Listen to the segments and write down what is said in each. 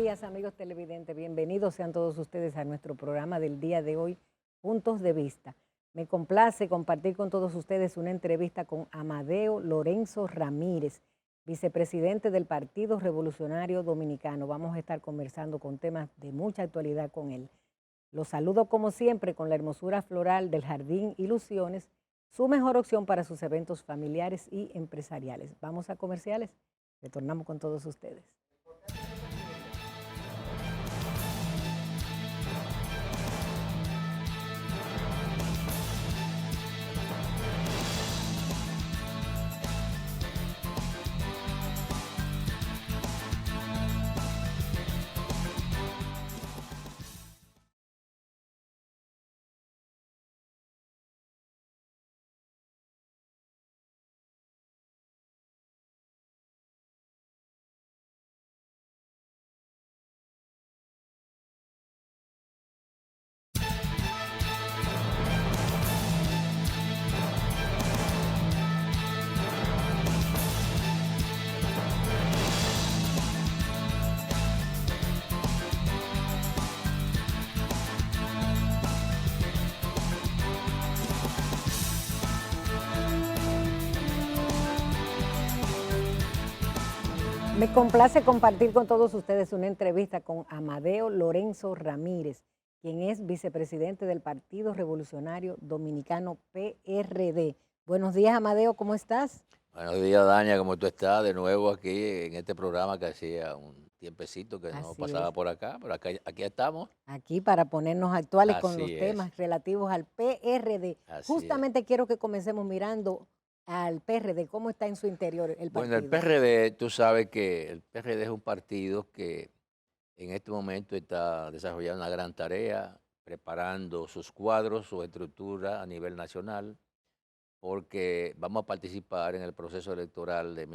días, amigos televidentes. Bienvenidos sean todos ustedes a nuestro programa del día de hoy, Puntos de Vista. Me complace compartir con todos ustedes una entrevista con Amadeo Lorenzo Ramírez, vicepresidente del Partido Revolucionario Dominicano. Vamos a estar conversando con temas de mucha actualidad con él. Los saludo como siempre con la hermosura floral del Jardín Ilusiones, su mejor opción para sus eventos familiares y empresariales. Vamos a comerciales, retornamos con todos ustedes. Me complace compartir con todos ustedes una entrevista con Amadeo Lorenzo Ramírez, quien es vicepresidente del Partido Revolucionario Dominicano PRD. Buenos días, Amadeo, ¿cómo estás? Buenos días, Dania, ¿cómo tú estás? De nuevo aquí en este programa que hacía un tiempecito que no Así pasaba es, por acá, pero aquí estamos. aquí para ponernos actuales con los Así es, temas relativos al PRD. así es. Justamente quiero que comencemos mirando al PRD, cómo está en su interior el Bueno, el partido. PRD, tú sabes que el PRD es un partido que en este momento está desarrollando una gran tarea, preparando sus cuadros, su estructura a nivel nacional, porque vamos a participar en el proceso electoral de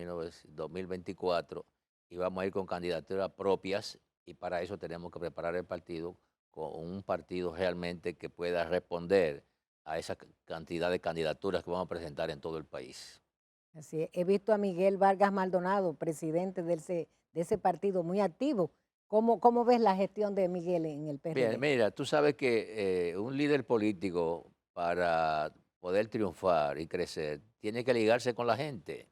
2024 y vamos a ir con candidaturas propias y para eso tenemos que preparar el partido con un partido realmente que pueda responder a esa cantidad de candidaturas que vamos a presentar en todo el país. Así es. He visto a Miguel Vargas Maldonado, presidente de ese partido, muy activo. ¿Cómo ves la gestión de Miguel en el Bien, PRD? mira, tú sabes que un líder político para poder triunfar y crecer tiene que ligarse con la gente.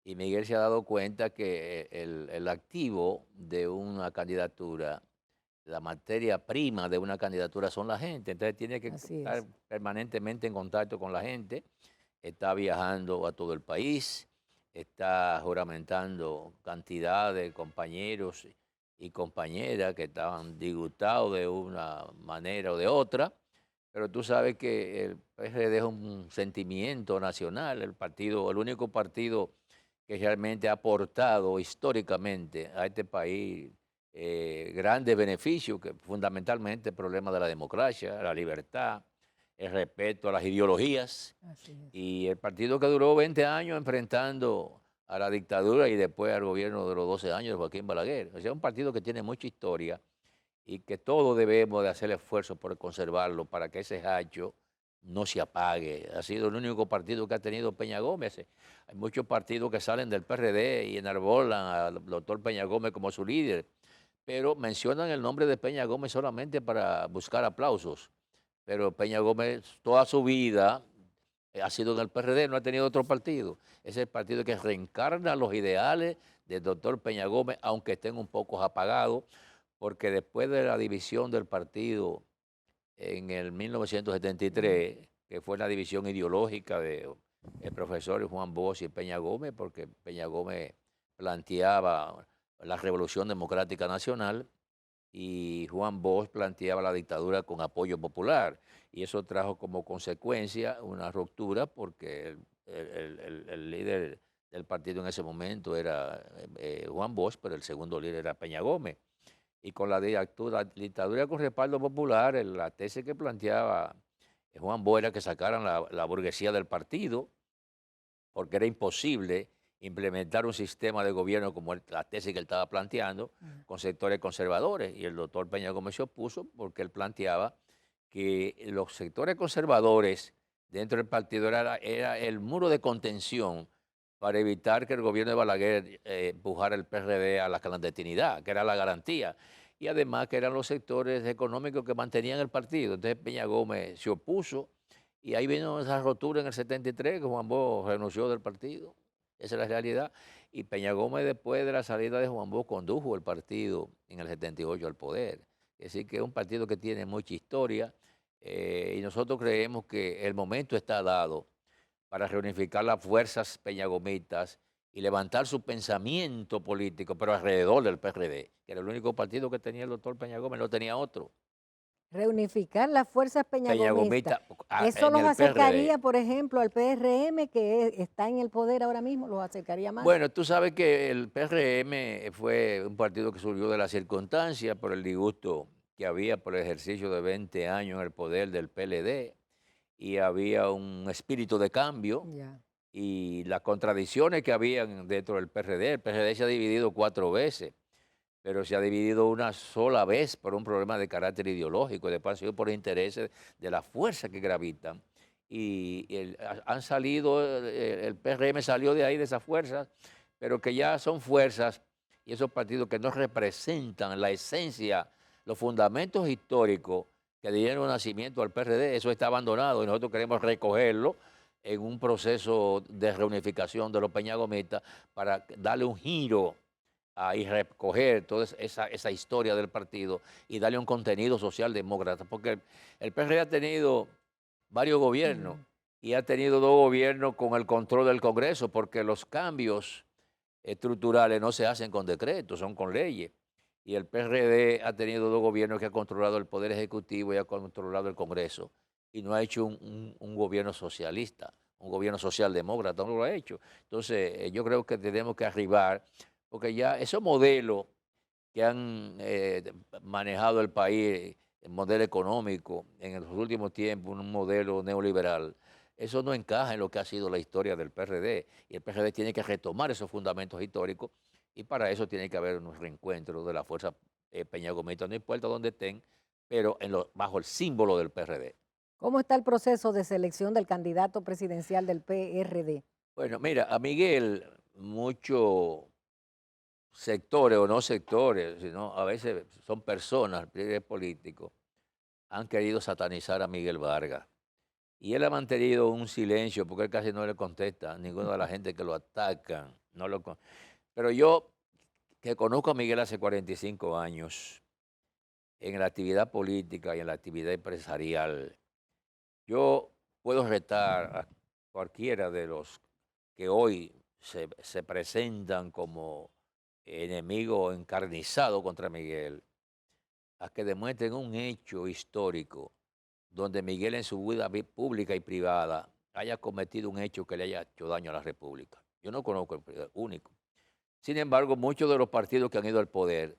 Y Miguel se ha dado cuenta que el activo de una candidatura, la materia prima de una candidatura son la gente. Entonces tiene que Así estar es. permanentemente en contacto con la gente. Está viajando a todo el país, está juramentando cantidad de compañeros y compañeras que estaban disgustados de una manera o de otra. Pero tú sabes que el PRD es un sentimiento nacional, el único partido que realmente ha aportado históricamente a este país grandes beneficios, que fundamentalmente el problema de la democracia, la libertad, el respeto a las ideologías, Así es. y el partido que duró 20 años enfrentando a la dictadura y después al gobierno de los 12 años de Joaquín Balaguer. O sea, un partido que tiene mucha historia y que todos debemos de hacer esfuerzo por conservarlo para que ese hacho no se apague. Ha sido el único partido que ha tenido Peña Gómez. Hay muchos partidos que salen del PRD y enarbolan al doctor Peña Gómez como su líder, pero mencionan el nombre de Peña Gómez solamente para buscar aplausos. Pero Peña Gómez toda su vida ha sido en el PRD, no ha tenido otro partido. Es el partido que reencarna los ideales del doctor Peña Gómez, aunque estén un poco apagados, porque después de la división del partido en el Sí, 1973, que fue la división ideológica de el profesor Juan Bosch y Peña Gómez, porque Peña Gómez planteaba la Revolución Democrática Nacional y Juan Bosch planteaba la dictadura con apoyo popular. Y eso trajo como consecuencia una ruptura porque el líder del partido en ese momento era Juan Bosch, pero el segundo líder era Peña Gómez. Y con la dictadura con respaldo popular, la tesis que planteaba Juan Bosch era que sacaran la burguesía del partido, porque era imposible implementar un sistema de gobierno como la tesis que él estaba planteando ah, con sectores conservadores. Y el doctor Peña Gómez se opuso porque él planteaba que los sectores conservadores dentro del partido era el muro de contención para evitar que el gobierno de Balaguer empujara el PRD a la clandestinidad, que era la garantía. Y además que eran los sectores económicos que mantenían el partido. Entonces Peña Gómez se opuso y ahí vino esa rotura en el 73, que Juan Bosch renunció del partido. Esa es la realidad. Y Peña Gómez, después de la salida de Juan Bosch, condujo el partido en el 78 al poder. Es decir, que es un partido que tiene mucha historia y nosotros creemos que el momento está dado para reunificar las fuerzas peñagomitas y levantar su pensamiento político, pero alrededor del PRD, que era el único partido que tenía el doctor Peña Gómez, no tenía otro. Reunificar las fuerzas peñagomistas. Peñagomita ¿Eso en los el PRD. acercaría, por ejemplo, al PRM, que está en el poder ahora mismo? ¿Los acercaría más? Bueno, tú sabes que el PRM fue un partido que surgió de la circunstancia por el disgusto que había por el ejercicio de 20 años en el poder del PLD y había un espíritu de cambio Ya. y las contradicciones que habían dentro del PRD. El PRD se ha dividido 4 veces, pero se ha dividido una sola vez por un problema de carácter ideológico, y después ha sido por intereses de las fuerzas que gravitan. Y han salido, el PRM salió de ahí, de esas fuerzas, pero que ya son fuerzas y esos partidos que no representan la esencia, los fundamentos históricos que dieron nacimiento al PRD. Eso está abandonado y nosotros queremos recogerlo en un proceso de reunificación de los peñagomitas para darle un giro y recoger toda esa historia del partido y darle un contenido socialdemócrata, porque el PRD ha tenido varios gobiernos Mm. y ha tenido 2 gobiernos con el control del Congreso, porque los cambios estructurales no se hacen con decretos, son con leyes. Y el PRD ha tenido 2 gobiernos que ha controlado el Poder Ejecutivo y ha controlado el Congreso, y no ha hecho un gobierno socialista, un gobierno socialdemócrata, no lo ha hecho. Entonces, yo creo que tenemos que arribar, porque ya esos modelos que han manejado el país, el modelo económico en los últimos tiempos, un modelo neoliberal, eso no encaja en lo que ha sido la historia del PRD. Y el PRD tiene que retomar esos fundamentos históricos y para eso tiene que haber un reencuentro de la fuerza peñagomita, no importa dónde estén, pero bajo el símbolo del PRD. ¿Cómo está el proceso de selección del candidato presidencial del PRD? Bueno, mira, a Miguel, muchos sectores o no sectores, sino a veces son personas, líderes políticos, han querido satanizar a Miguel Vargas. Y él ha mantenido un silencio porque él casi no le contesta a ninguna de la gente que lo atacan. No lo, pero yo, que conozco a Miguel hace 45 años, en la actividad política y en la actividad empresarial, yo puedo retar a cualquiera de los que hoy se presentan como enemigo encarnizado contra Miguel, a que demuestren un hecho histórico donde Miguel en su vida pública y privada haya cometido un hecho que le haya hecho daño a la República. Yo no conozco el único. Sin embargo, muchos de los partidos que han ido al poder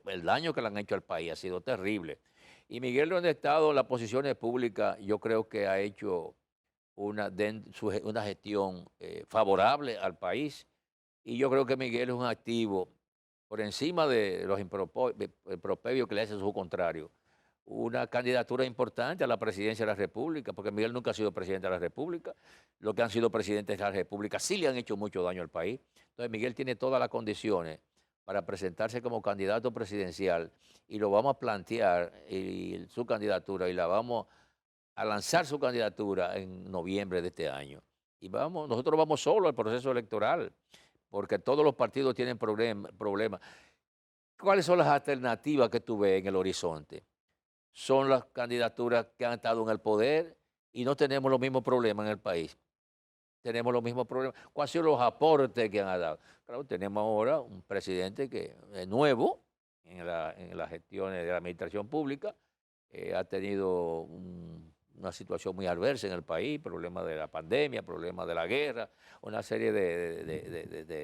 el daño que le han hecho al país ha sido terrible. Y Miguel, donde ha estado en las posiciones públicas, yo creo que ha hecho una gestión favorable al país. Y yo creo que Miguel es un activo por encima de los impropebios que le hacen su contrario. Una candidatura importante a la presidencia de la República, porque Miguel nunca ha sido presidente de la República. Los que han sido presidentes de la República sí le han hecho mucho daño al país. Entonces Miguel tiene todas las condiciones para presentarse como candidato presidencial y lo vamos a plantear su candidatura y la vamos a lanzar su candidatura en noviembre de este año. Y nosotros vamos solo al proceso electoral, porque todos los partidos tienen problemas. ¿Cuáles son las alternativas que tú ves en el horizonte? Son las candidaturas que han estado en el poder y no tenemos los mismos problemas en el país. Tenemos los mismos problemas. ¿Cuáles son los aportes que han dado? Claro, tenemos ahora un presidente que es nuevo en las gestiones de la administración pública, ha tenido una situación muy adversa en el país, problemas de la pandemia, problemas de la guerra, una serie de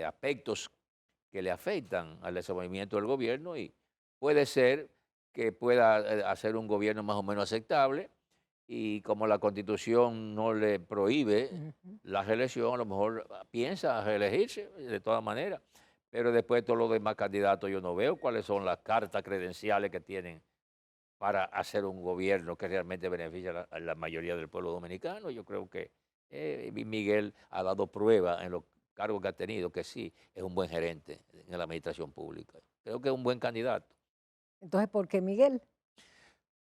aspectos que le afectan al desenvolvimiento del gobierno y puede ser que pueda hacer un gobierno más o menos aceptable y como la Constitución no le prohíbe Ujú. la reelección, a lo mejor piensa reelegirse de todas maneras, pero después todos los demás candidatos yo no veo cuáles son las cartas credenciales que tienen para hacer un gobierno que realmente beneficie a la mayoría del pueblo dominicano. Yo creo que Y Miguel ha dado prueba en los cargos que ha tenido, que sí, es un buen gerente en la administración pública. Creo que es un buen candidato. Entonces, ¿por qué Miguel?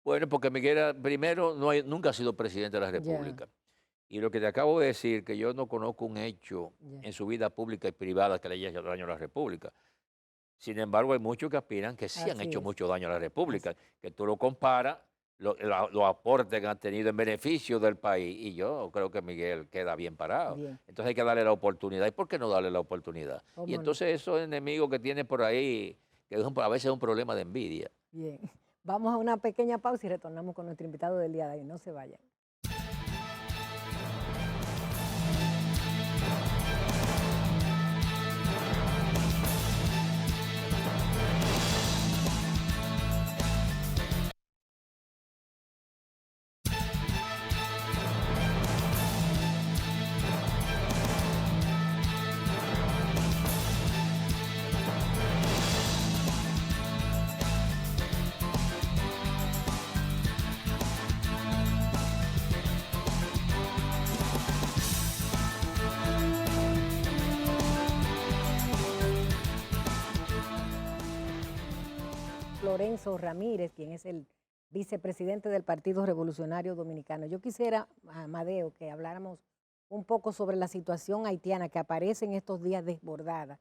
Bueno, porque Miguel primero nunca ha sido presidente de la Ya, República. Y lo que te acabo de decir, que yo no conozco un hecho ya. en su vida pública y privada que le haya hecho daño a la República. Sin embargo, hay muchos que aspiran que sí han Así hecho es. mucho daño a la Así. República, que tú lo comparas, los aportes que han tenido en beneficio del país, y yo creo que Miguel queda bien parado. Bien, Entonces hay que darle la oportunidad. ¿Y por qué no darle la oportunidad? Y cómo no. entonces esos enemigos que tiene por ahí, que a veces es un problema de envidia. Bien. Vamos a una pequeña pausa y retornamos con nuestro invitado del día de hoy. No se vayan. Lorenzo Ramírez, quien es el vicepresidente del Partido Revolucionario Dominicano. Yo quisiera, Amadeo, que habláramos un poco sobre la situación haitiana que aparece en estos días desbordada.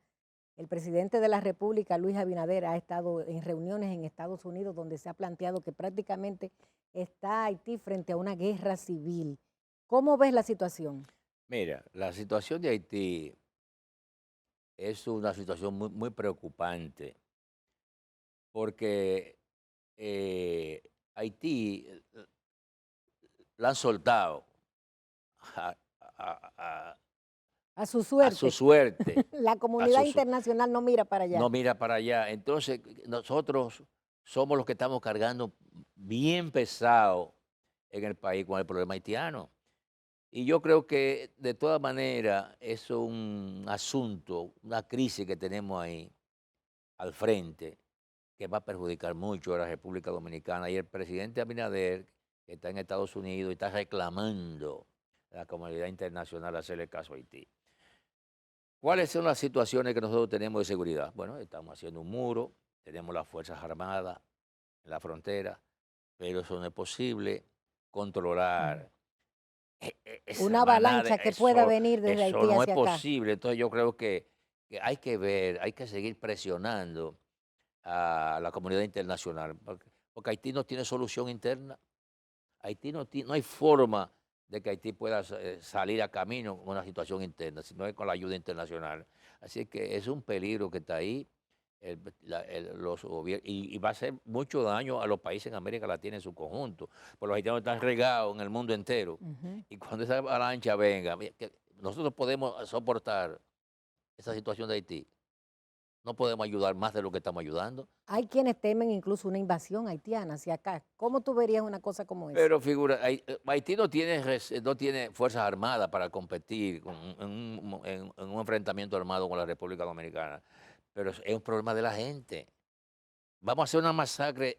El presidente de la República, Luis Abinader, ha estado en reuniones en Estados Unidos donde se ha planteado que prácticamente está Haití frente a una guerra civil. ¿Cómo ves la situación? Mira, la situación de Haití es una situación muy preocupante porque Haití la han soltado a, a- a- A su a su suerte, suerte, la a comunidad su, internacional no mira para allá. no mira para allá. Entonces, nosotros somos los que estamos cargando bien pesado en el país con el problema haitiano. Y yo creo que de todas maneras es un asunto, una crisis que tenemos ahí al frente, que va a perjudicar mucho a la República Dominicana. Y el presidente Abinader, que está en Estados Unidos y está reclamando a la comunidad internacional hacerle caso a Haití. ¿Cuáles son las situaciones que nosotros tenemos de seguridad? Bueno, estamos haciendo un muro, tenemos las Fuerzas Armadas en la frontera, pero eso no es posible Mm. controlar esa Una manada, avalancha que pueda venir desde eso Haití no es hacia acá. posible. Entonces yo creo que hay que ver, hay que seguir presionando a la comunidad internacional, porque Haití no tiene solución interna. Haití no hay forma de que Haití pueda salir a camino con una situación interna, sino es con la ayuda internacional. Así que es un peligro que está ahí. Y va a hacer mucho daño a los países en América Latina en su conjunto, porque los haitianos están regados en el mundo entero. Ujú. Y cuando esa avalancha venga, mira, que nosotros podemos soportar esa situación de Haití. No podemos ayudar más de lo que estamos ayudando. Hay quienes temen incluso una invasión haitiana hacia acá. ¿Cómo tú verías una cosa como esa? Pero figura, Haití no tiene fuerzas armadas para competir en un enfrentamiento armado con la República Dominicana. Pero es un problema de la gente. Vamos a hacer una masacre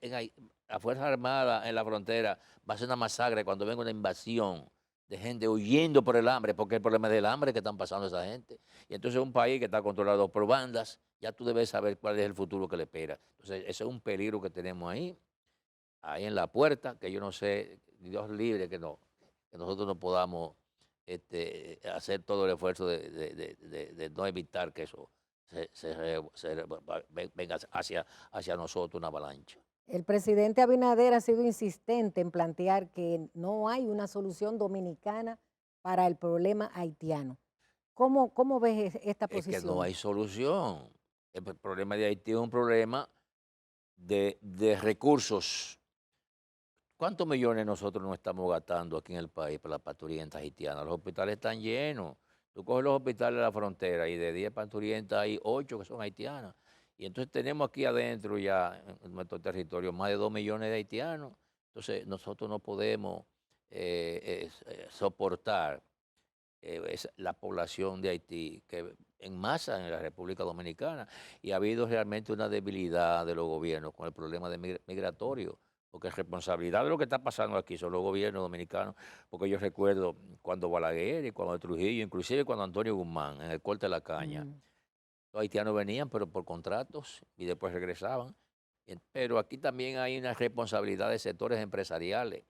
la Fuerza Armada en la frontera va a hacer una masacre cuando venga una invasión de gente huyendo por el hambre, porque el problema es del hambre que están pasando esa gente. Y entonces un país que está controlado por bandas, ya tú debes saber cuál es el futuro que le espera. Entonces ese es un peligro que tenemos ahí en la puerta, que yo no sé, Dios libre que nosotros no podamos hacer todo el esfuerzo de no evitar que eso venga hacia nosotros una avalancha. El presidente Abinader ha sido insistente en plantear que no hay una solución dominicana para el problema haitiano. ¿Cómo ves esta Es que no posición? hay solución. El problema de Haití es un problema de recursos. ¿Cuántos millones nosotros no estamos gastando aquí en el país para las parturientas haitianas? Los hospitales están llenos. Tú coges los hospitales de la frontera y de 10 parturientas hay 8 que son haitianas. Y entonces tenemos aquí adentro ya en nuestro territorio más de 2 millones de haitianos. Entonces nosotros no podemos soportar la población de Haití que en masa en la República Dominicana. Y ha habido realmente una debilidad de los gobiernos con el problema migratorio. porque responsabilidad de lo que está pasando aquí son los gobiernos dominicanos, porque yo recuerdo cuando Balaguer y cuando Trujillo, inclusive cuando Antonio Guzmán, en el corte de la caña, Mm. los haitianos venían, pero por contratos, y después regresaban. Pero aquí también hay una responsabilidad de sectores empresariales,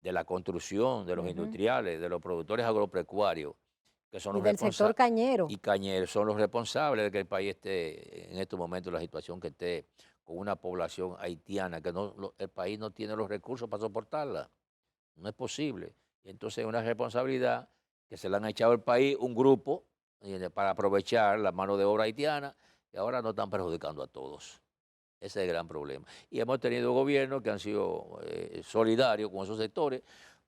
de la construcción, de los Ujú. industriales, de los productores agropecuarios, que son Y los del sector responsables, cañero. y cañeros son los responsables de que el país esté en estos momentos en la situación que esté, con una población haitiana, que el país no tiene los recursos para soportarla. No es posible. Y entonces es una responsabilidad que se le han echado al país un grupo para aprovechar la mano de obra haitiana, y ahora nos están perjudicando a todos. Ese es el gran problema. Y hemos tenido gobiernos que han sido solidarios con esos sectores,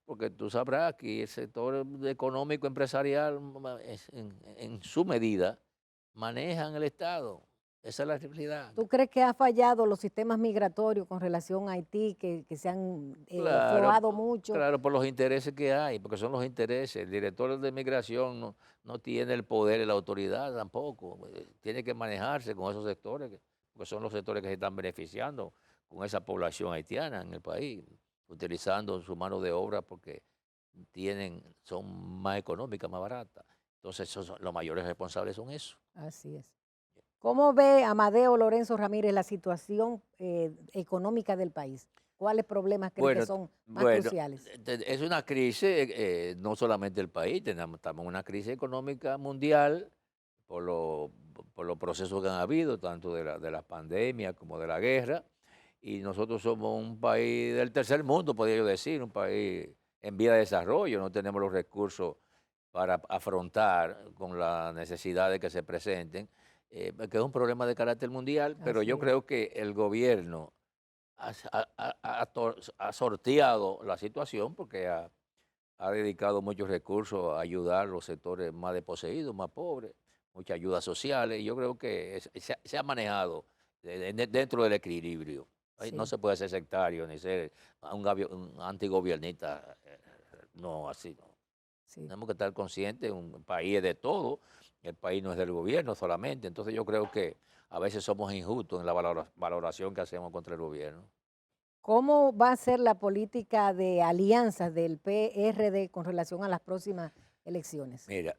porque tú sabrás que el sector económico empresarial en su medida manejan el Estado. Esa es la realidad. ¿Tú crees que ha fallado los sistemas migratorios con relación a Haití, que se han Claro, aflojado mucho? claro, por los intereses que hay, porque son los intereses. El director de migración no tiene el poder y la autoridad tampoco. Tiene que manejarse con esos sectores, porque son los sectores que se están beneficiando con esa población haitiana en el país, utilizando su mano de obra porque son más económicas, más baratas. Entonces, los mayores responsables son eso. Así es. ¿Cómo ve Amadeo Lorenzo Ramírez la situación económica del país? ¿Cuáles problemas cree que Bueno, son más bueno, cruciales? es una crisis, no solamente el país, estamos en una crisis económica mundial por, lo- por los procesos que han habido, tanto de la pandemia como de la guerra, y nosotros somos un país del tercer mundo, podría yo decir, un país en vía de desarrollo, no tenemos los recursos para afrontar con las necesidades que se presenten, que es un problema de carácter mundial, pero Así yo es. creo que el gobierno ha sorteado la situación porque ha dedicado muchos recursos a ayudar a los sectores más desposeídos, más pobres, muchas ayudas sociales, y yo creo que se ha manejado dentro del equilibrio. Ay, no Sí, se puede ser sectario ni ser un antigobiernista, no, así no. sí. Tenemos que estar conscientes, un país es de todo, el país no es del gobierno solamente, entonces yo creo que a veces somos injustos en la valoración que hacemos contra el gobierno. ¿Cómo va a ser la política de alianzas del PRD con relación a las próximas elecciones? Mira,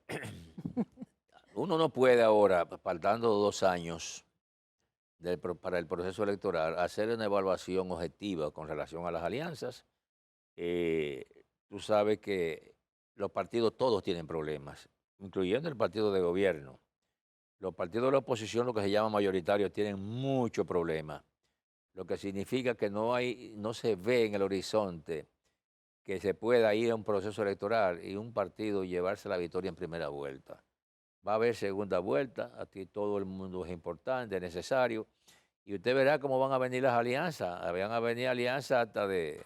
uno no puede ahora, faltando 2 años para el proceso electoral, hacer una evaluación objetiva con relación a las alianzas. Tú sabes que los partidos todos tienen problemas, incluyendo el partido de gobierno. Los partidos de la oposición, lo que se llama mayoritarios, tienen muchos problemas, lo que significa que no se ve en el horizonte que se pueda ir a un proceso electoral y un partido llevarse la victoria en primera vuelta. Va a haber segunda vuelta, aquí todo el mundo es importante, es necesario, y usted verá cómo van a venir las alianzas, van a venir alianzas hasta de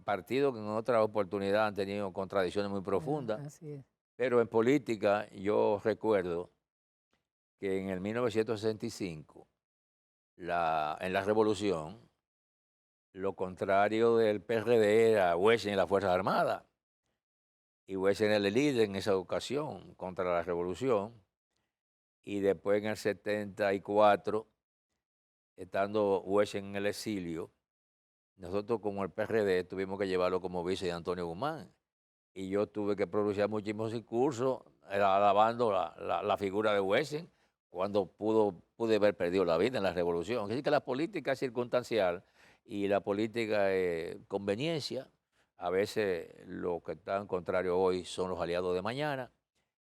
partidos que en otra oportunidad han tenido contradicciones muy profundas, Así es. pero en política yo recuerdo que en el 1965, en la revolución, lo contrario del PRD era Huesen y las Fuerzas Armadas, y Huesen era el líder en esa ocasión contra la revolución, y después en el 74, estando Huesen en el exilio, nosotros como el PRD tuvimos que llevarlo como vice de Antonio Guzmán, y yo tuve que pronunciar muchísimos discursos alabando la figura de Huesen, cuando pude haber perdido la vida en la revolución. Así que la política es circunstancial y la política es conveniencia. A veces los que están contrarios hoy son los aliados de mañana,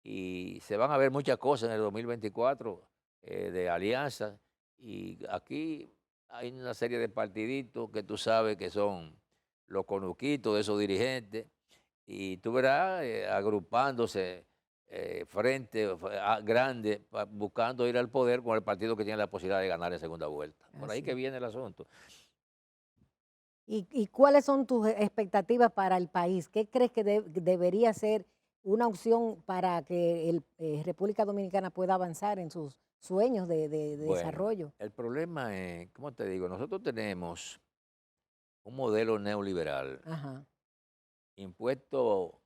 y se van a ver muchas cosas en el 2024 de alianzas, y aquí hay una serie de partiditos que tú sabes que son los conuquitos de esos dirigentes, y tú verás agrupándose frente grande, buscando ir al poder con el partido que tiene la posibilidad de ganar en segunda vuelta. Por ahí Así que es. viene el asunto. ¿Y cuáles son tus expectativas para el país? ¿Qué crees que debería ser una opción para que República Dominicana pueda avanzar en sus sueños de Bueno, desarrollo? el problema es, ¿cómo te digo? Nosotros tenemos un modelo neoliberal Ajá, impuesto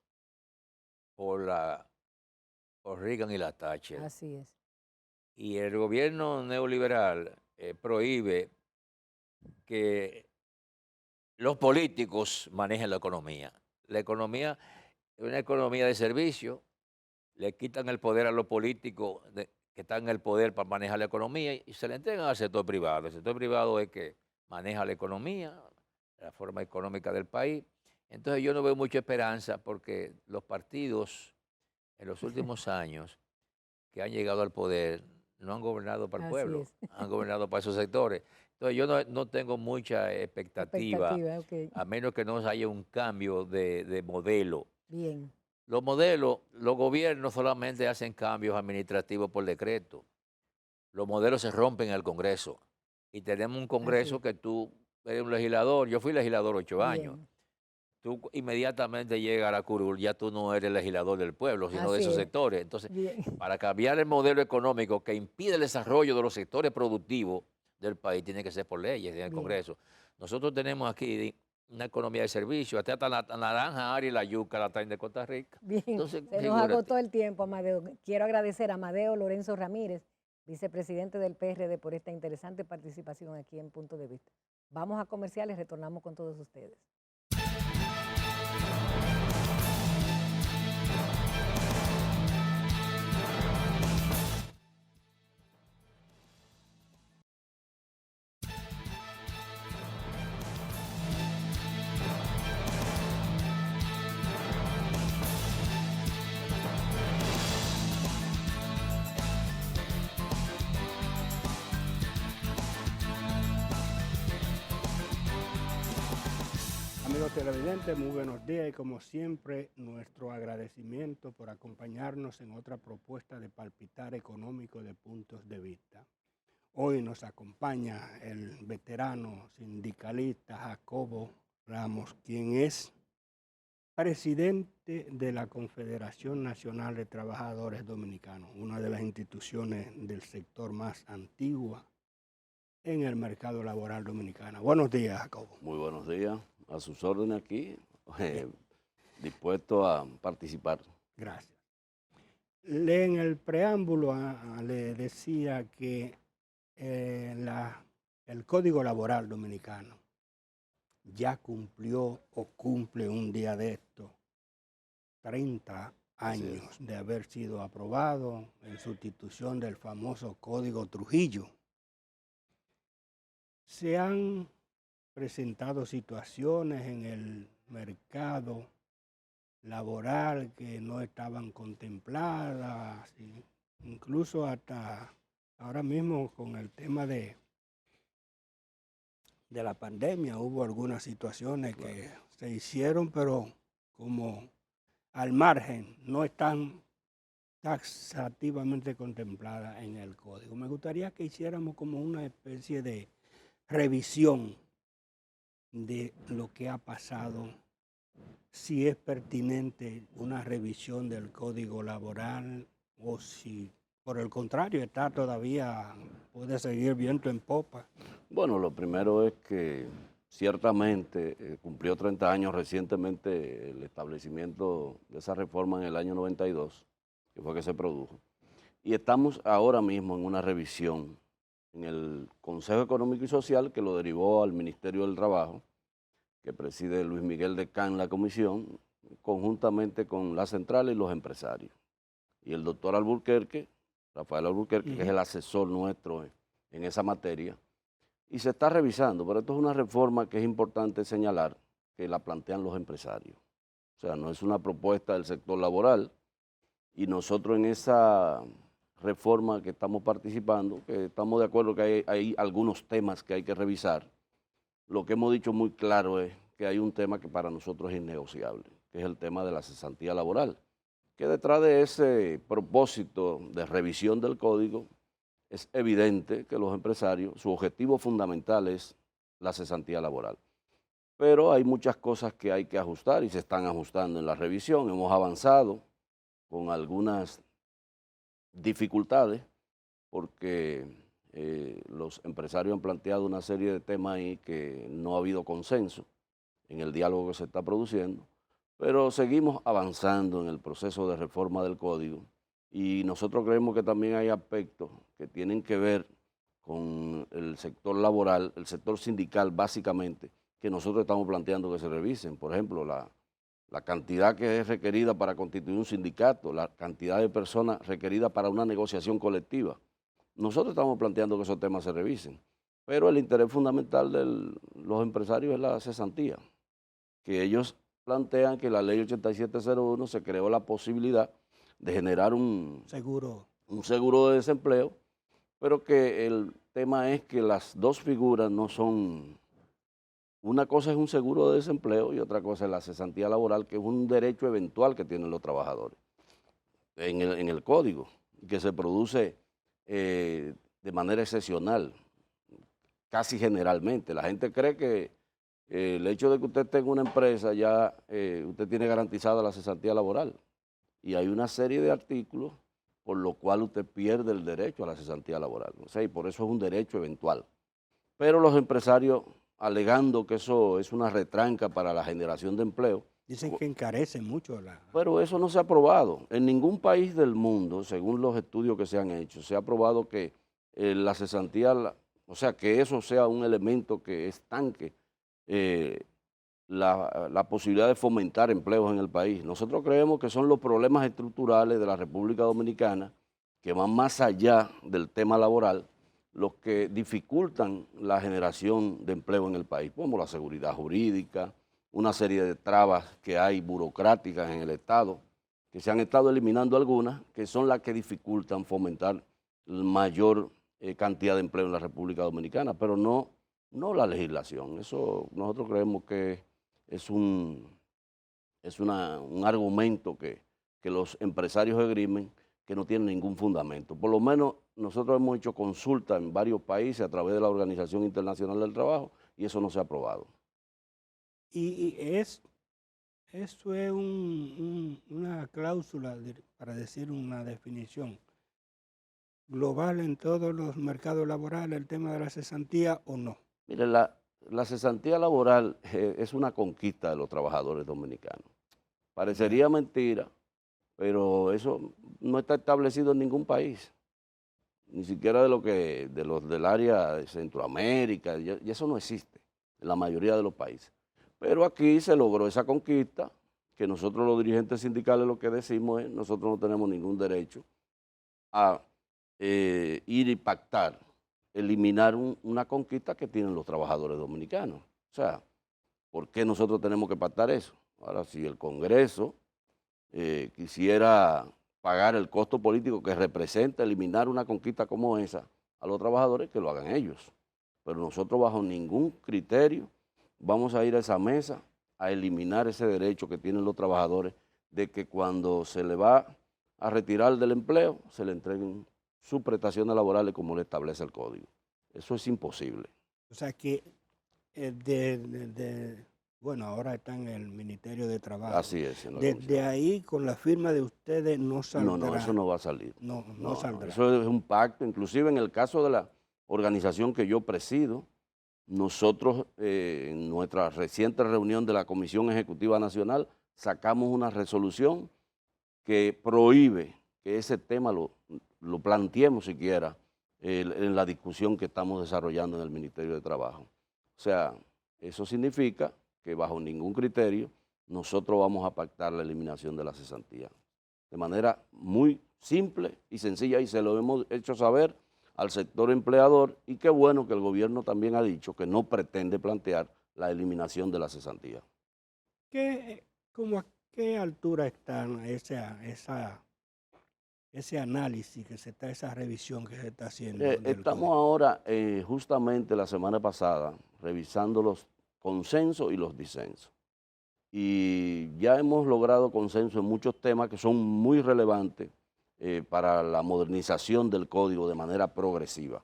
por por Reagan y la Thatcher. así es. Y el gobierno neoliberal prohíbe que los políticos manejan la economía. La economía es una economía de servicio, le quitan el poder a los políticos que están en el poder para manejar la economía y se le entregan al sector privado. El sector privado es que maneja la economía, la forma económica del país. Entonces yo no veo mucha esperanza porque los partidos en los últimos años que han llegado al poder no han gobernado para el Así pueblo, es. han gobernado para esos sectores. Entonces yo no tengo mucha expectativa, Expectativa, ok. a menos que no haya un cambio de modelo. Bien. Los modelos, los gobiernos solamente hacen cambios administrativos por decreto. Los modelos se rompen en el Congreso. Y tenemos un Así Congreso es. que tú eres un legislador. Yo fui legislador 8 años. Bien. Tú inmediatamente llegas a la curul, ya tú no eres legislador del pueblo, sino de Así esos es. sectores. Entonces, Bien. para cambiar el modelo económico que impide el desarrollo de los sectores productivos del país, tiene que ser por leyes en el Bien. Congreso. Nosotros tenemos aquí una economía de servicio, hasta la naranja, Ari y la yuca la traen de Costa Rica. Bien, Entonces, se nos figúrate. agotó el tiempo, Amadeo. Quiero agradecer a Amadeo Lorenzo Ramírez, vicepresidente del PRD, por esta interesante participación aquí en Punto de Vista. Vamos a comerciales, retornamos con todos ustedes. Amigos televidentes, muy buenos días y como siempre nuestro agradecimiento por acompañarnos en otra propuesta de palpitar económico de puntos de vista. Hoy nos acompaña el veterano sindicalista Jacobo Ramos, quien es presidente de la Confederación Nacional de Trabajadores Dominicanos, una de las instituciones del sector más antigua en el mercado laboral dominicano. Buenos días, Jacobo. Muy buenos días, a sus órdenes aquí, dispuesto a participar. Gracias. En el preámbulo le decía que el Código Laboral Dominicano ya cumplió o cumple un día de esto 30 años de haber sido aprobado en sustitución del famoso Código Trujillo. Se han presentado situaciones en el mercado laboral que no estaban contempladas, incluso hasta ahora mismo con el tema de la pandemia hubo algunas situaciones que se hicieron, pero como al margen, no están taxativamente contempladas en el código. Me gustaría que hiciéramos como una especie de revisión de lo que ha pasado, si es pertinente una revisión del Código Laboral o si por el contrario está todavía, puede seguir viento en popa. Bueno, lo primero es que ciertamente cumplió 30 años recientemente el establecimiento de esa reforma en el año 92, que fue que se produjo. Y estamos ahora mismo en una revisión en el Consejo Económico y Social que lo derivó al Ministerio del Trabajo, que preside Luis Miguel Decán la comisión, conjuntamente con la central y los empresarios. Y el doctor Alburquerque, Rafael Alburquerque, que es el asesor nuestro en esa materia, y se está revisando, pero esto es una reforma que es importante señalar que la plantean los empresarios. O sea, no es una propuesta del sector laboral, y nosotros en esa reforma que estamos participando, que estamos de acuerdo que hay algunos temas que hay que revisar. Lo que hemos dicho muy claro es que hay un tema que para nosotros es innegociable, que es el tema de la cesantía laboral, que detrás de ese propósito de revisión del código es evidente que los empresarios, su objetivo fundamental es la cesantía laboral. Pero hay muchas cosas que hay que ajustar y se están ajustando en la revisión. Hemos avanzado con algunas dificultades porque los empresarios han planteado una serie de temas ahí que no ha habido consenso en el diálogo que se está produciendo, pero seguimos avanzando en el proceso de reforma del código y nosotros creemos que también hay aspectos que tienen que ver con el sector laboral, el sector sindical básicamente, que nosotros estamos planteando que se revisen. Por ejemplo, la cantidad que es requerida para constituir un sindicato, la cantidad de personas requeridas para una negociación colectiva. Nosotros estamos planteando que esos temas se revisen, pero el interés fundamental de los empresarios es la cesantía, que ellos plantean que la ley 8701 se creó la posibilidad de generar un seguro de desempleo, pero que el tema es que las dos figuras no son, una cosa es un seguro de desempleo y otra cosa es la cesantía laboral, que es un derecho eventual que tienen los trabajadores en el código, que se produce de manera excepcional, casi generalmente. La gente cree que el hecho de que usted tenga una empresa ya usted tiene garantizada la cesantía laboral, y hay una serie de artículos por lo cual usted pierde el derecho a la cesantía laboral. O sea, y por eso es un derecho eventual. Pero los empresarios, alegando que eso es una retranca para la generación de empleo. Dicen que encarece mucho Pero eso no se ha probado. En ningún país del mundo, según los estudios que se han hecho, se ha probado que la cesantía, o sea, que eso sea un elemento que estanque la posibilidad de fomentar empleos en el país. Nosotros creemos que son los problemas estructurales de la República Dominicana, que van más allá del tema laboral, los que dificultan la generación de empleo en el país, como la seguridad jurídica, una serie de trabas que hay burocráticas en el Estado, que se han estado eliminando algunas, que son las que dificultan fomentar mayor cantidad de empleo en la República Dominicana, pero no la legislación. Eso nosotros creemos que es un argumento que los empresarios esgrimen, que no tiene ningún fundamento. Por lo menos nosotros hemos hecho consulta en varios países a través de la Organización Internacional del Trabajo y eso no se ha aprobado. Y eso es una cláusula, para decir una definición, global en todos los mercados laborales, el tema de la cesantía, ¿o no? Mire, la cesantía laboral es una conquista de los trabajadores dominicanos. Parecería mentira, pero eso no está establecido en ningún país, ni siquiera de los del área de Centroamérica, y eso no existe en la mayoría de los países. Pero aquí se logró esa conquista, que nosotros los dirigentes sindicales lo que decimos es, nosotros no tenemos ningún derecho a ir y pactar, eliminar una conquista que tienen los trabajadores dominicanos. O sea, ¿por qué nosotros tenemos que pactar eso? Ahora, si el Congreso quisiera pagar el costo político que representa eliminar una conquista como esa a los trabajadores, que lo hagan ellos. Pero nosotros bajo ningún criterio vamos a ir a esa mesa a eliminar ese derecho que tienen los trabajadores de que cuando se le va a retirar del empleo se le entreguen sus prestaciones laborales como le establece el código. Eso es imposible. O sea que bueno, ahora está en el Ministerio de Trabajo. Así es. Desde ahí, con la firma de ustedes, no saldrá. No, eso no va a salir. No saldrá. Eso es un pacto. Inclusive en el caso de la organización que yo presido, nosotros en nuestra reciente reunión de la Comisión Ejecutiva Nacional sacamos una resolución que prohíbe que ese tema lo planteemos siquiera en la discusión que estamos desarrollando en el Ministerio de Trabajo. O sea, eso significa que bajo ningún criterio nosotros vamos a pactar la eliminación de la cesantía. De manera muy simple y sencilla, y se lo hemos hecho saber al sector empleador, y qué bueno que el gobierno también ha dicho que no pretende plantear la eliminación de la cesantía. ¿A qué altura está ese análisis esa revisión que se está haciendo? Estamos ahora, justamente la semana pasada, revisando los consensos y los disensos. Y ya hemos logrado consenso en muchos temas que son muy relevantes para la modernización del código de manera progresiva.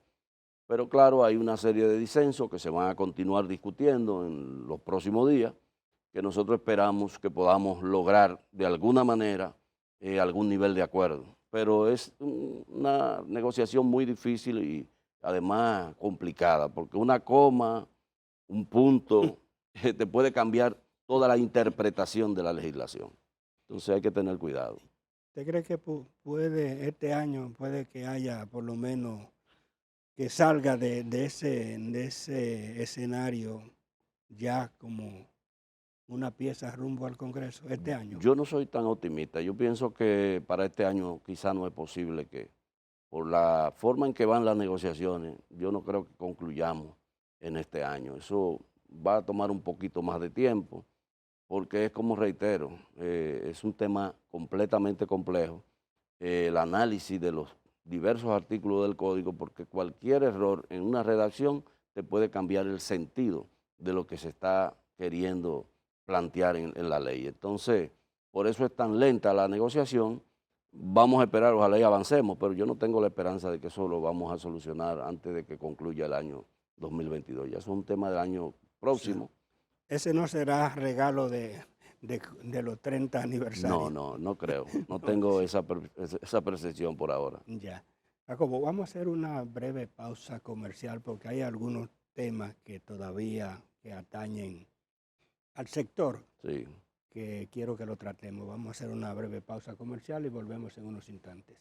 Pero claro, hay una serie de disensos que se van a continuar discutiendo en los próximos días, que nosotros esperamos que podamos lograr de alguna manera algún nivel de acuerdo. Pero es una negociación muy difícil y además complicada, porque una coma, un punto, te puede cambiar toda la interpretación de la legislación. Entonces hay que tener cuidado. ¿Usted cree que este año puede que haya por lo menos que salga de ese escenario ya como una pieza rumbo al Congreso este año? Yo no soy tan optimista. Yo pienso que para este año quizá no es posible que, por la forma en que van las negociaciones, yo no creo que concluyamos en este año. Eso va a tomar un poquito más de tiempo, porque es como reitero, es un tema completamente complejo, el análisis de los diversos artículos del código, porque cualquier error en una redacción te puede cambiar el sentido de lo que se está queriendo plantear en la ley. Entonces, por eso es tan lenta la negociación. Vamos a esperar, ojalá y avancemos, pero yo no tengo la esperanza de que eso lo vamos a solucionar antes de que concluya el año 2022. Ya es un tema del año próximo. Ese no será regalo de los 30 aniversarios. No creo. No tengo esa percepción por ahora. Ya. Jacobo, vamos a hacer una breve pausa comercial porque hay algunos temas que todavía que atañen al sector Sí. que quiero que lo tratemos. Vamos a hacer una breve pausa comercial y volvemos en unos instantes.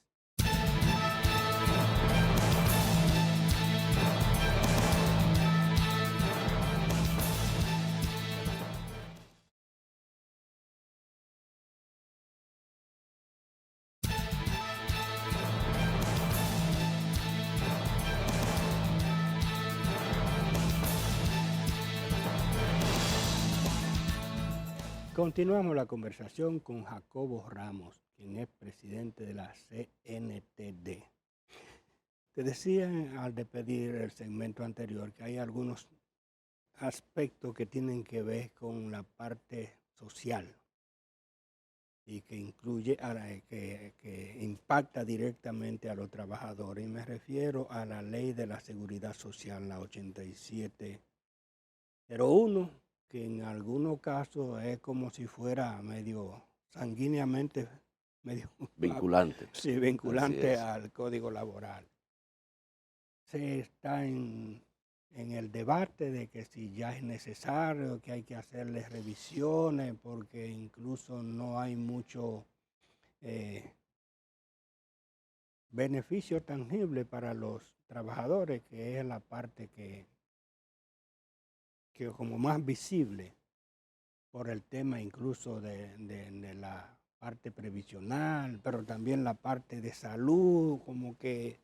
Continuamos la conversación con Jacobo Ramos, quien es presidente de la CNTD. Te decía al despedir el segmento anterior que hay algunos aspectos que tienen que ver con la parte social y que incluye, que impacta directamente a los trabajadores. Y me refiero a la ley de la seguridad social, la 8701, que en algunos casos es como si fuera medio sanguíneamente, medio Vinculante. sí, vinculante Así es. al Código Laboral. Se está en el debate de que si ya es necesario, que hay que hacerle revisiones, porque incluso no hay mucho beneficio tangible para los trabajadores, que es la parte que como más visible por el tema incluso de la parte previsional, pero también la parte de salud, como que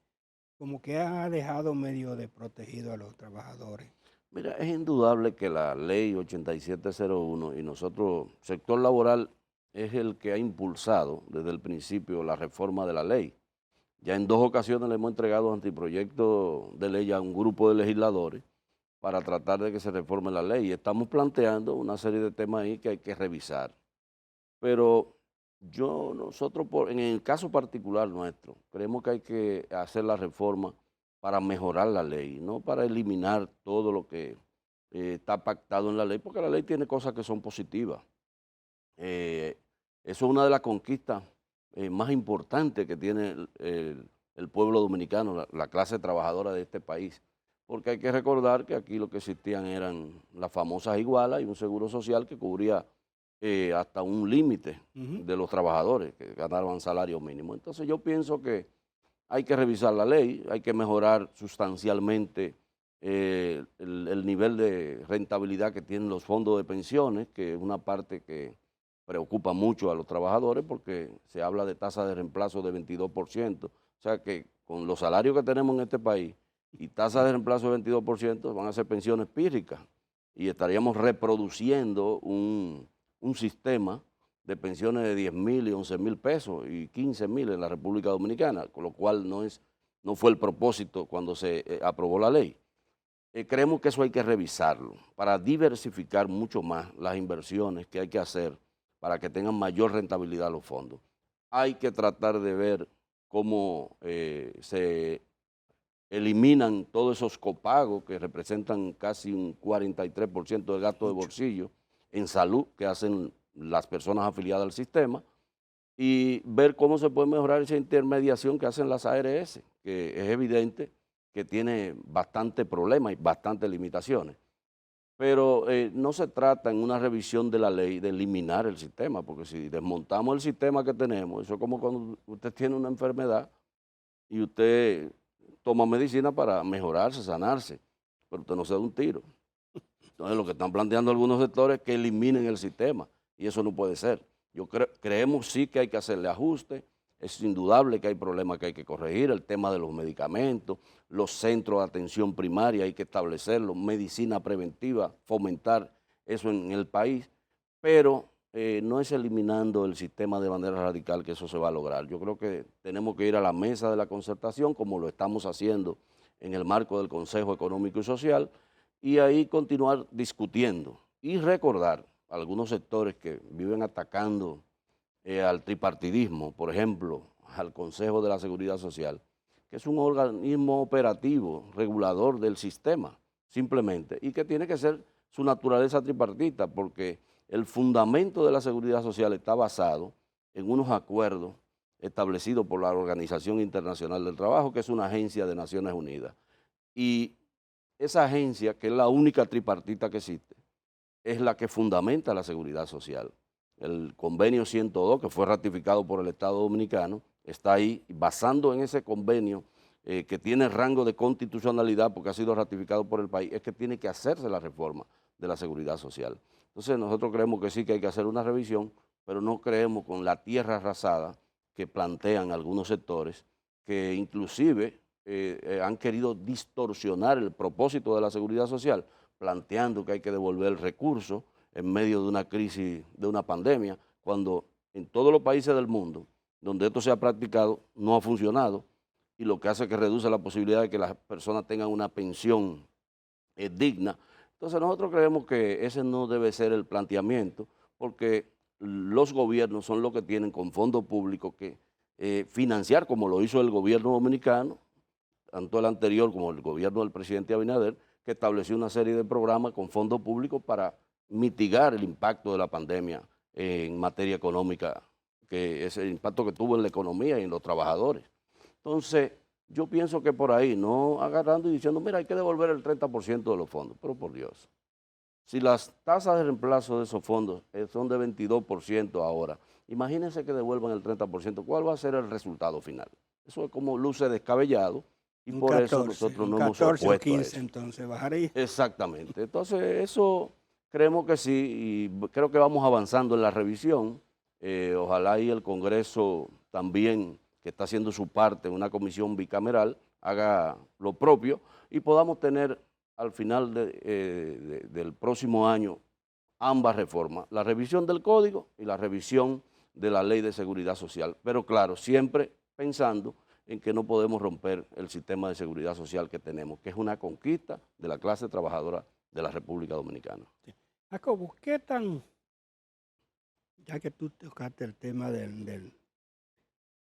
ha dejado medio desprotegido a los trabajadores. Mira, es indudable que la ley 8701 y nosotros, sector laboral, es el que ha impulsado desde el principio la reforma de la ley. Ya en 2 ocasiones le hemos entregado anteproyectos de ley a un grupo de legisladores para tratar de que se reforme la ley. Y estamos planteando una serie de temas ahí que hay que revisar. Pero nosotros, en el caso particular nuestro, creemos que hay que hacer la reforma para mejorar la ley, no para eliminar todo lo que está pactado en la ley, porque la ley tiene cosas que son positivas. Eso es una de las conquistas más importantes que tiene el pueblo dominicano, la clase trabajadora de este país, porque hay que recordar que aquí lo que existían eran las famosas igualas y un seguro social que cubría hasta un límite de los trabajadores que ganaban salario mínimo. Entonces yo pienso que hay que revisar la ley, hay que mejorar sustancialmente el nivel de rentabilidad que tienen los fondos de pensiones, que es una parte que preocupa mucho a los trabajadores porque se habla de tasa de reemplazo de 22%. O sea que con los salarios que tenemos en este país y tasa de reemplazo de 22% van a ser pensiones pírricas y estaríamos reproduciendo un sistema de pensiones de 10,000 y 11,000 pesos y 15,000 en la República Dominicana, con lo cual no fue el propósito cuando se aprobó la ley. Creemos que eso hay que revisarlo para diversificar mucho más las inversiones que hay que hacer para que tengan mayor rentabilidad los fondos. Hay que tratar de ver cómo se eliminan todos esos copagos que representan casi un 43% del gasto de bolsillo en salud que hacen las personas afiliadas al sistema y ver cómo se puede mejorar esa intermediación que hacen las ARS, que es evidente que tiene bastante problema y bastantes limitaciones. Pero no se trata en una revisión de la ley de eliminar el sistema, porque si desmontamos el sistema que tenemos, eso es como cuando usted tiene una enfermedad y usted toma medicina para mejorarse, sanarse, pero usted no se da un tiro. Entonces lo que están planteando algunos sectores es que eliminen el sistema y eso no puede ser. Creemos sí que hay que hacerle ajustes, es indudable que hay problemas que hay que corregir, el tema de los medicamentos, los centros de atención primaria hay que establecerlos, medicina preventiva, fomentar eso en el país, pero no es eliminando el sistema de manera radical que eso se va a lograr. Yo creo que tenemos que ir a la mesa de la concertación, como lo estamos haciendo en el marco del Consejo Económico y Social, y ahí continuar discutiendo y recordar a algunos sectores que viven atacando al tripartidismo, por ejemplo, al Consejo de la Seguridad Social, que es un organismo operativo, regulador del sistema, simplemente, y que tiene que ser su naturaleza tripartita, porque el fundamento de la seguridad social está basado en unos acuerdos establecidos por la Organización Internacional del Trabajo, que es una agencia de Naciones Unidas. Y esa agencia, que es la única tripartita que existe, es la que fundamenta la seguridad social. El convenio 102, que fue ratificado por el Estado Dominicano, está ahí, basando en ese convenio que tiene rango de constitucionalidad porque ha sido ratificado por el país, es que tiene que hacerse la reforma de la seguridad social. Entonces nosotros creemos que sí que hay que hacer una revisión, pero no creemos con la tierra arrasada que plantean algunos sectores que inclusive han querido distorsionar el propósito de la seguridad social, planteando que hay que devolver el recurso en medio de una crisis, de una pandemia, cuando en todos los países del mundo donde esto se ha practicado no ha funcionado y lo que hace es que reduce la posibilidad de que las personas tengan una pensión digna. Entonces nosotros creemos que ese no debe ser el planteamiento, porque los gobiernos son los que tienen con fondos públicos que financiar, como lo hizo el gobierno dominicano, tanto el anterior como el gobierno del presidente Abinader, que estableció una serie de programas con fondos públicos para mitigar el impacto de la pandemia en materia económica, que es el impacto que tuvo en la economía y en los trabajadores. Entonces, yo pienso que por ahí, no agarrando y diciendo, mira, hay que devolver el 30% de los fondos, pero por Dios, si las tasas de reemplazo de esos fondos son de 22% ahora, imagínense que devuelvan el 30%, ¿cuál va a ser el resultado final? Eso es como luce descabellado y por 14, eso nosotros no hemos 14 o opuesto 15, a eso. entonces bajaría. Exactamente. Entonces, eso creemos que sí, y creo que vamos avanzando en la revisión. Ojalá y el Congreso también, que está haciendo su parte en una comisión bicameral, haga lo propio y podamos tener al final del próximo año ambas reformas, la revisión del Código y la revisión de la Ley de Seguridad Social. Pero claro, siempre pensando en que no podemos romper el sistema de seguridad social que tenemos, que es una conquista de la clase trabajadora de la República Dominicana. Jacobo, ¿qué tan, ya que tú tocaste el tema del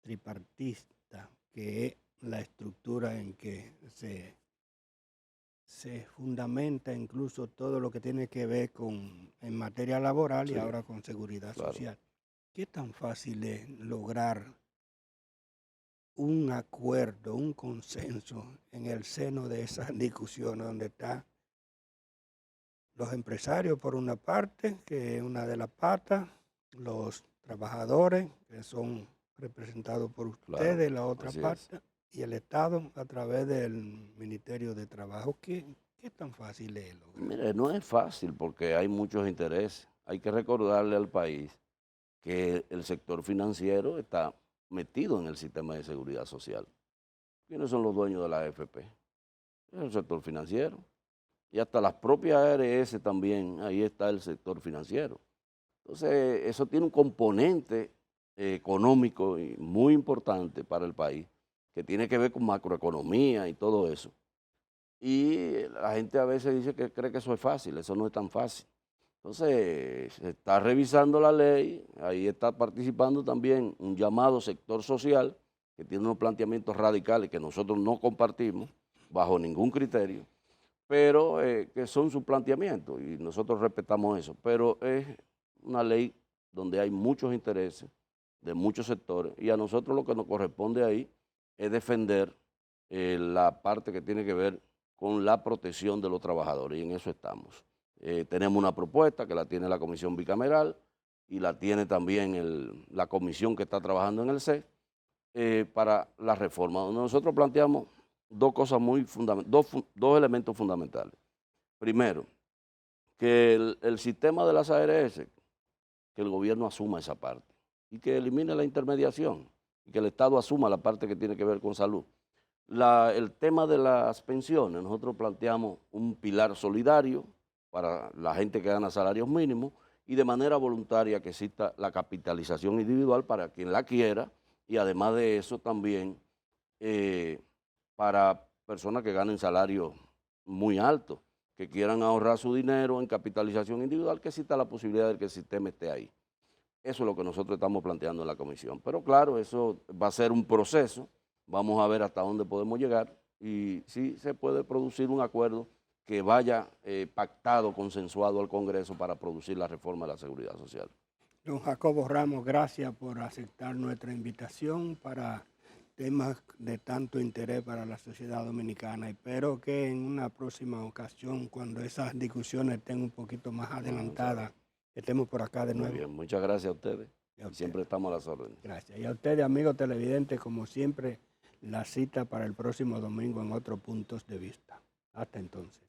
tripartista, que es la estructura en que se fundamenta incluso todo lo que tiene que ver en materia laboral y Sí, ahora con seguridad claro. social? ¿Qué tan fácil es lograr un acuerdo, un consenso en el seno de esa discusión donde están los empresarios por una parte, que es una de las patas, los trabajadores, que son representados por Claro, ustedes, la otra así es. parte, y el Estado a través del Ministerio de Trabajo? ¿Qué tan fácil es lograr? Mire, no es fácil porque hay muchos intereses. Hay que recordarle al país que el sector financiero está metido en el sistema de seguridad social. ¿Quiénes son los dueños de la AFP? Es el sector financiero. Y hasta las propias ARS también, ahí está el sector financiero. Entonces, eso tiene un componente económico y muy importante para el país, que tiene que ver con macroeconomía y todo eso. Y la gente a veces dice que cree que eso es fácil, eso no es tan fácil. Entonces, se está revisando la ley, ahí está participando también un llamado sector social, que tiene unos planteamientos radicales que nosotros no compartimos bajo ningún criterio, pero que son sus planteamientos y nosotros respetamos eso. Pero es una ley donde hay muchos intereses de muchos sectores y a nosotros lo que nos corresponde ahí es defender la parte que tiene que ver con la protección de los trabajadores y en eso estamos. Tenemos una propuesta que la tiene la Comisión Bicameral y la tiene también la comisión que está trabajando en el CES para la reforma, donde nosotros planteamos dos cosas muy fundamentales, dos elementos fundamentales. Primero, que el sistema de las ARS, que el gobierno asuma esa parte y que elimine la intermediación y que el Estado asuma la parte que tiene que ver con salud. El tema de las pensiones, nosotros planteamos un pilar solidario para la gente que gana salarios mínimos y de manera voluntaria que exista la capitalización individual para quien la quiera y además de eso también para personas que ganen salarios muy altos, que quieran ahorrar su dinero en capitalización individual, que exista la posibilidad de que el sistema esté ahí. Eso es lo que nosotros estamos planteando en la comisión. Pero claro, eso va a ser un proceso, vamos a ver hasta dónde podemos llegar y sí se puede producir un acuerdo que vaya pactado, consensuado al Congreso para producir la reforma de la seguridad social. Don Jacobo Ramos, gracias por aceptar nuestra invitación para temas de tanto interés para la sociedad dominicana. Espero que en una próxima ocasión, cuando esas discusiones estén un poquito más adelantadas, estemos por acá de nuevo. Muy bien, muchas gracias a ustedes. Siempre estamos a las órdenes. Gracias. Y a ustedes, amigos televidentes, como siempre, la cita para el próximo domingo en otros puntos de vista. Hasta entonces.